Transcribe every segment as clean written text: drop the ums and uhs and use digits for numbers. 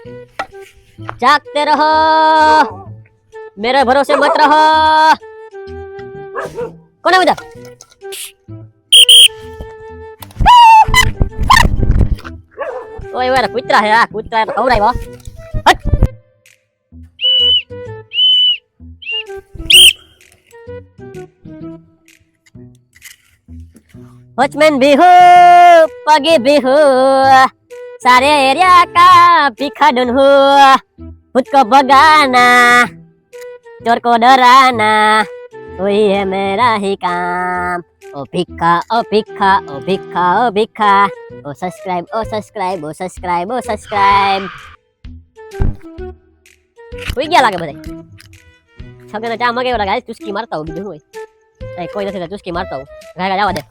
जागते रहो, मेरे भरोसे मत रहो। कौन है उधर? ओए ओए कुत्ता है यार, कुत्ता है तो कौन है वो? हट। वॉचमैन भी हो, पगे भी हो, सारे एरिया का भिखाडन हो। खुद को भगाना, चोर को डराना, वही है मेरा ही काम। ओ भिखा, ओ भिखा, ओ भिखा, ओ भिखा, ओ सब्सक्राइब, ओ सब्सक्राइब, ओ सब्सक्राइब, ओ सब्सक्राइब। हुई गया लागे बधाई छगन चा मगे वाला गाइस चुस्की मारता हूं બીજું હોય એ કોઈ નથી ચુસ્કી મારતા હું ગાયગા જવા દે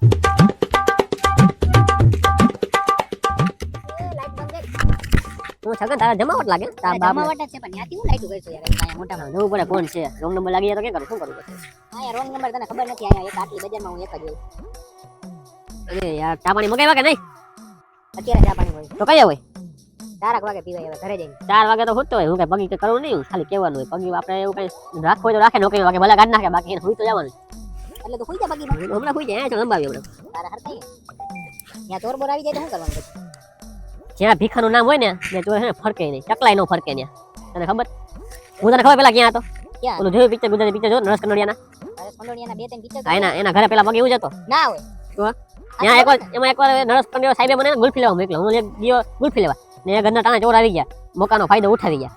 હું છગન તારા જમાવટ લાગે તારા જમાવટ છે પણ યાથી હું લાઈટ કરছো યાર અહીંયા મોટામાં નવું પડે કોણ છે રોંગ નંબર લાગી જાય તો કે કરું શું કરું હા યાર રોંગ નંબર તને ખબર નથી અહીંયા એક આટલી બજારમાં હું એક જ હોય અરે યાર ચા પાણી મગાવ્યા કે નહીં અત્યારે ચા પાણી હોય તો કયા હોય 4 વાગે પીવાય હવે ઘરે જઈને 4 વાગે તો હોતો હોય હું કઈ પગી કે કરું નહીં ખાલી કહેવાનું હોય પગી આપણે એવું કઈ રાખવો હોય તો રાખે નોકરી વાગે ભલે કાઢ નાખે બાકી હુઈ તો જવાનું એટલે તો હુઈ જા બાકી હમણાં હુઈ જાય તો લંબાવી હમણાં તારા હરતાઈ ત્યાં ચોર બોર આવી જાય તો શું કરવાનું પછી જ્યાં ભીખાનું નામ હોય ને ત્યાં ચોર છે ને ફરકે નહીં ચકલાય નો ફરકે ને તને ખબર હું તને ખબર પેલા ક્યાં હતો ક્યાં ઓલું જોયું પિક્ચર ગુજરાતી પિક્ચર જો નરેશ કનોડિયાના નરેશ કનોડિયાના 2-3 પિક્ચર એના ઘરે પેલા પગે એવું જ હતો ના હોય તો ત્યાં એકવાર એમાં એકવાર નરેશ કનોડિયા સાહેબે મને ગુલ્ફી લેવા મોકલ્યો હું એક દિયો ગુલ્ફી લેવા ને ઘરના ટાણા ચોર આવી ગયા મોકાનો ફાયદો ઉઠાવી ગયા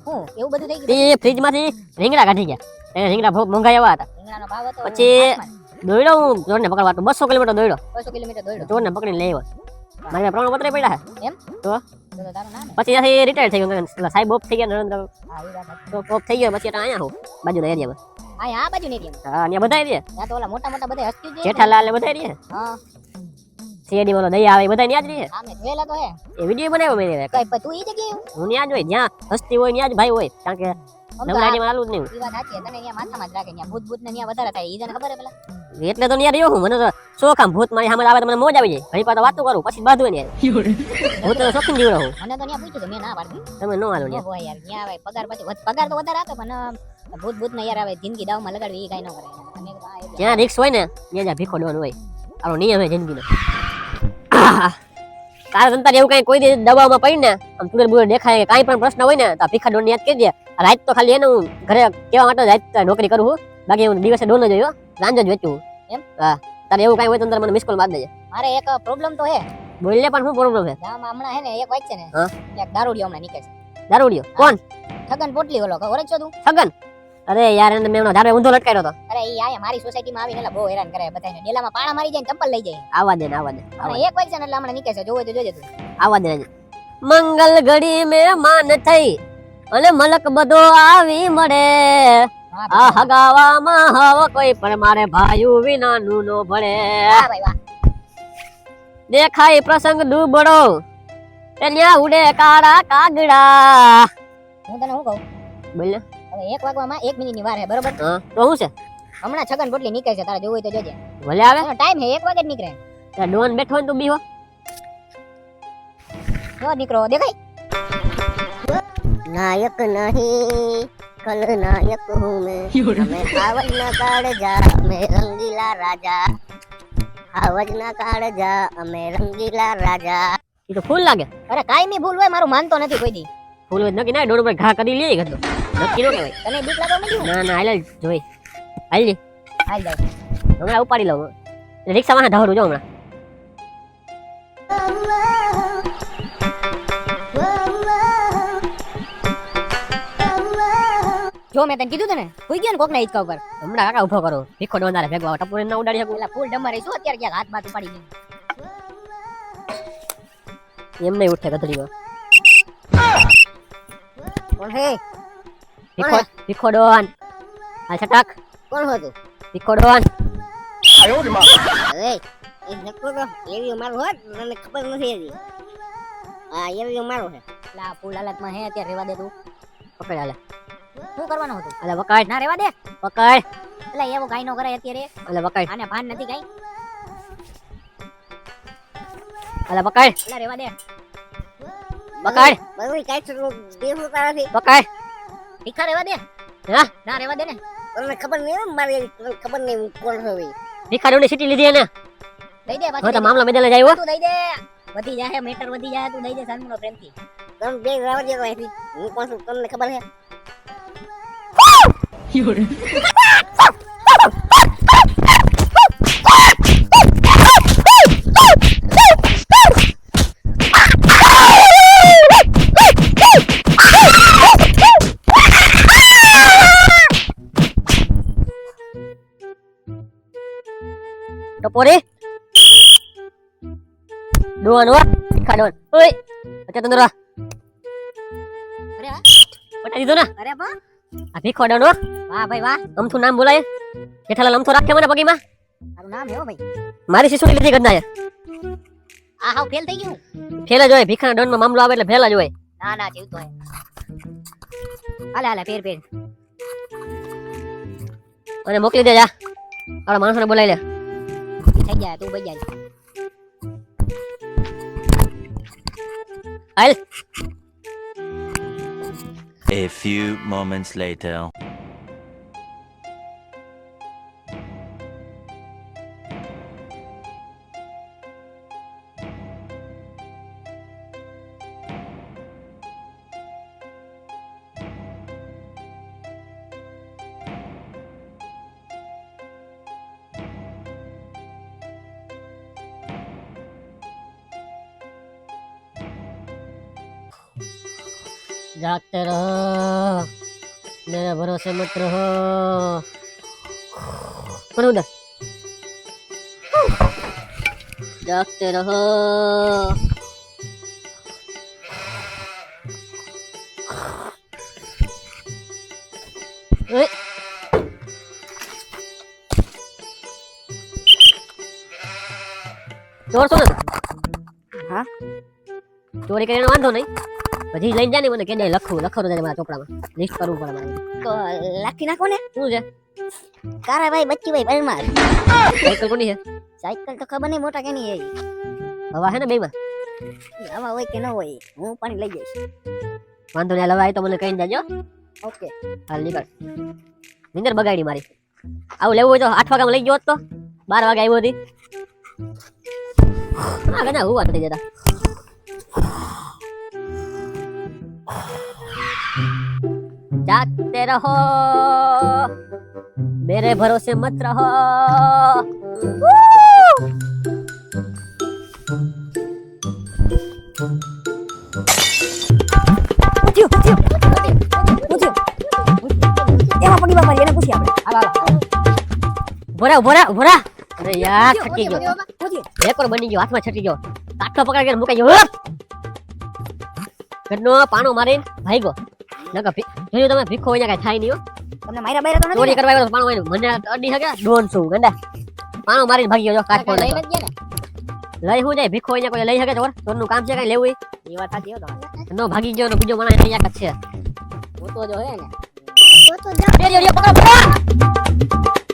હું એવું બધું થઈ ગયું એ ફ્રીજમાંથી રીંગણા કાઢી ગયા એ રીંગણા મોંઘા એવા હતા રીંગણાનો ભાવ હતો પછી દોડ્યો હું ચોરને પકડવા તો 200 કિલોમીટર દોડ્યો 200 કિલોમીટર દોડ્યો ચોરને પકડીને લઈ આવ્યો મારા પ્રમાણપત્ર પડ્યા છે એમ તો તારું નામ પછી ત્યાંથી રિટાયર થઈ ગયો સાહેબ ઓફ થઈ ગયા નરેન્દ્ર હા એ વાત તો ઓફ થઈ ગયો પછી અહીંયા હું બાજુના એરિયામાં હા આ બાજુ નહીં એમ હા અહીંયા બધા રહે ત્યાં તો ઓલા મોટા મોટા બધા હસ્તી છે જેઠાલાલ ને બધા રહે હા સીડી વાળો દયા આવે બધા ન્યા જ રહે હા મેં જોયેલા તો હે એ વિડીયો બનાવ્યો મેં કઈ પણ તું ઈ જગ્યાએ હું ન્યા જ હોય જ્યાં હસ્તી હોય ન્યા જ ભાઈ હોય કારણ કે નવરાડીમાં આલું જ નહીં ઈ વાત સાચી છે તને અહીંયા માથામાં જ રાખે ત્યાં ભૂત ને ત્યાં વધારે થાય ઈ તને ખબર હે પેલા એટલે તો ન્યા રહ્યો હું મને તો શોખ આમ ભૂત મારી સામે આવે તો મને મોજ આવી જાય ઘણી પાછો વાતો કરું પછી બાંધું ને હું તો શોખીન જીવડો હું મને તો ત્યાં પૂછ્યું તો મેં ના પાડી તમે ન હાલો ન્યા હોય યાર ત્યાં આવે પગાર પછી પગાર તો વધારે આપે પણ ભૂત ને યાર આવે જિંદગી દાવમાં લગાડવી ઈ કાઈ ન કરે અને તો આ જ્યાં રિક્સ હોય ને ત્યાં જ્યાં ભીખો ડોન હોય આનો નિયમ હે જિંદગીનો તારા સંતાન એવું કઈ કોઈ દબાવમાં પડીને આમ તુગર બુગર દેખાય કે કાંઈ પણ પ્રશ્ન હોય ને તો ભીખા ડોન યાદ કરી દે રાત તો ખાલી એને હું ઘરે કેવા માટે રાત નોકરી કરું છું બાકી હું દિવસે ડોન જ હોય સાંજ જ વેચું એમ હા તારે એવું કઈ હોય તો તારે મને મિસ કોલ મારી દેજે મારે એક પ્રોબ્લેમ તો હે બોલ લે પણ શું પ્રોબ્લેમ છે ગામમાં હમણાં હે ને એક વાત છે ને હા એક દારૂડિયો હમણાં નીકળે છે દારૂડિયો કોણ છગન પોટલી ઓલો ઓળખ છો તું છગન અરે યાર એને મેં દારૂ ઊંધો લટકાયો હતો અરે ઈ આયા મારી સોસાયટીમાં આવીને એટલે બહુ હેરાન કરે બધાને ડેલામાં પાણા મારી જાય ને ચંપલ લઈ જાય આવા દે અને એક વાત છે ને એટલે હમણાં નીકળે છે જોવે તો જોજે તું આવા દે મંગલ ઘડી મહેમાન થઈ અને મલક બધો આવી મળે આ હગાવામાં હવે કોઈ પણ મારે ભાયું વિનાનું નો ભળે વાહ ભાઈ વાહ દેખાય પ્રસંગ ડૂબડો ત્યાં ઉડે કાળા કાગડા હું તને શું કહું બોલ ને હવે 1 વાગવામાં 1 મિનિટની વાર હે બરોબર હા તો શું છે હમણાં છગન પોટલી નીકળે છે તારે જોવું હોય તો જોજે ભલે આવે ટાઈમ હે 1 વાગે જ નીકળે ત્યાં ડોન બેઠો હોય ને તું બીહો જો નીકળો દેખાય नायक नहीं कल नायक हूँ मैं हमें आवज न काढ़ जा मैं रंगीला राजा आवज न काढ़ जा मैं रंगीला राजा એ તો ફૂલ લાગે અરે કાઈ ની ભૂલ હોય મારું માનતો નથી કોઈ દી ફૂલ હોય નક્કી ના ડોર ઉપર ઘા કરી લે ગયો નક્કી નો કહેવાય તને બીક લાગવા માંડી ના ના હાલ જોઈ હાલ જી હાલ જાય હમણાં ઉપાડી લઉં રિક્ષામાં ધાવરું જો હમણાં જો મેં તને કીધું તને કોઈ ગયો ને કોક ના હિચકા ઉપર હમણાં કાકા ઉભો કરો ભીખો ડોંદારે ભેગો આવો ટપુરે ના ઉડાડી શકું પેલા ફૂલ ડમર શું અત્યારે ક્યાંક હાથ બાત ઉપાડી દે એમ નહીં ઉઠે ગધડીમાં કોણ હે ભીખો ડોન હાલ છટક કોણ હતું ભીખો ડોન અરે એ નક્કો તો એવી મારું હોત મને ખબર નથી હજી હા એવી મારું છે લા ફૂલ હાલતમાં હે અત્યારે રેવા દે તું પકડ હાલે શું કરવાનું હતું હાલે પકડ ના રેવા દે પકડ એટલે એવો કાઈ નો કરે અત્યારે હાલે પકડ આને ભાન નથી કાઈ હાલે પકડ એટલે રેવા દે પકડ બધું કાઈ છોકરું દેવું તારાથી પકડ ભીખા રહેવા દે હા ના રહેવા દે ને તમને ખબર નહીં હો મારી તને ખબર નહીં હું કોણ છું એ. ભિખારીઓની સીટી લીધી એને દઈ દે હવે તો મામલો મેદાલે જાય હો તું દઈ દે વધી જાય મેટર વધી જાય તું દઈ દે સાનમુનો પ્રેમથી તમે બે રાવણ જેવો અહીંથી હું કોણ છું તમને ખબર છે ટપોરી ડોન હો ભિખા ડોન ઓય અચ્છા તંદરા અરે પટાઈ દીધો ને અરે બા આ ભીખો ડોન હો વાહ ભાઈ વાહ અમથું નામ બોલાય જેઠાલાલ અમથો રાખે મને પગીમાં તારું નામ હે હો ભાઈ મારી શીશોની લીધી ગંદાએ આ હાવ ફેલ થઈ ગયું ફેલ જ હોય ભીખાના ડોનમાં મામલો આવે એટલે ફેલ જ હોય ના ના જીવતો હે હાલે હાલે પેર પેર અને મોકલી દે જા આપણા માણસોને બોલાવી લે થઈ જાય તું બઈ જાય હાલ A few moments later. जागते रहो मेरे भरोसे मत रहो कौन उधर जागते रहो ए! ચોર છો ને હા ચોરી કરીને વાંધો નહીં પછી લઈને જા ને મને કે દે લખવું જાય મારા ચોપડામાં લિસ્ટ કરવું પડે મારે તો લાખી નાખો ને શું છે કારા ભાઈ બચ્ચી ભાઈ પરમાર સાયકલ કોની છે સાયકલ તો ખબર નહીં મોટા કેની હે હવા છે ને બેમાં આમાં હોય કે ન હોય હું પાણી લઈ જઈશ વાંધો નહીં હવા તો મને કહીને જાજો ઓકે હાલ નીકળ નિંદર બગાડી મારી આવું લેવું હોય તો 8 વાગ્યામાં લઈ ગયો હોત તો 12 વાગે આવ્યો હતી હા ગના હુવા થઈ જતા जागते रहो मेरे भरोसे मत रहो ભોરા અરે યાર છટકી ગયો એક બની ગયો હાથમાં છટકી ગયો કાઠો પકડી કે મુકાઈ ગયો ઘરનો પાણો મારીને ભાગ્યો નકા જોયું તમે ભીખો હોય કઈ થાય નહીં હો તમને માર્યા બાયરા તો નથી ચોરી કરવા આવ્યો તો પાણો હોય મને અડી હગે ડોન છું ગંડા પાણો મારીને ભાગી ગયો જો કાચ લઈ પડે નથી ગયા ને લઈ હું જાય ભીખો હોય કોઈ લઈ શકે ચોર ચોરનું કામ છે કઈ લેવું એ વાત સાચી હો તમારી નો ભાગી ગયો ને બીજો માણસ અહીંયા જ છે હું તો જો હે ને તો પકડો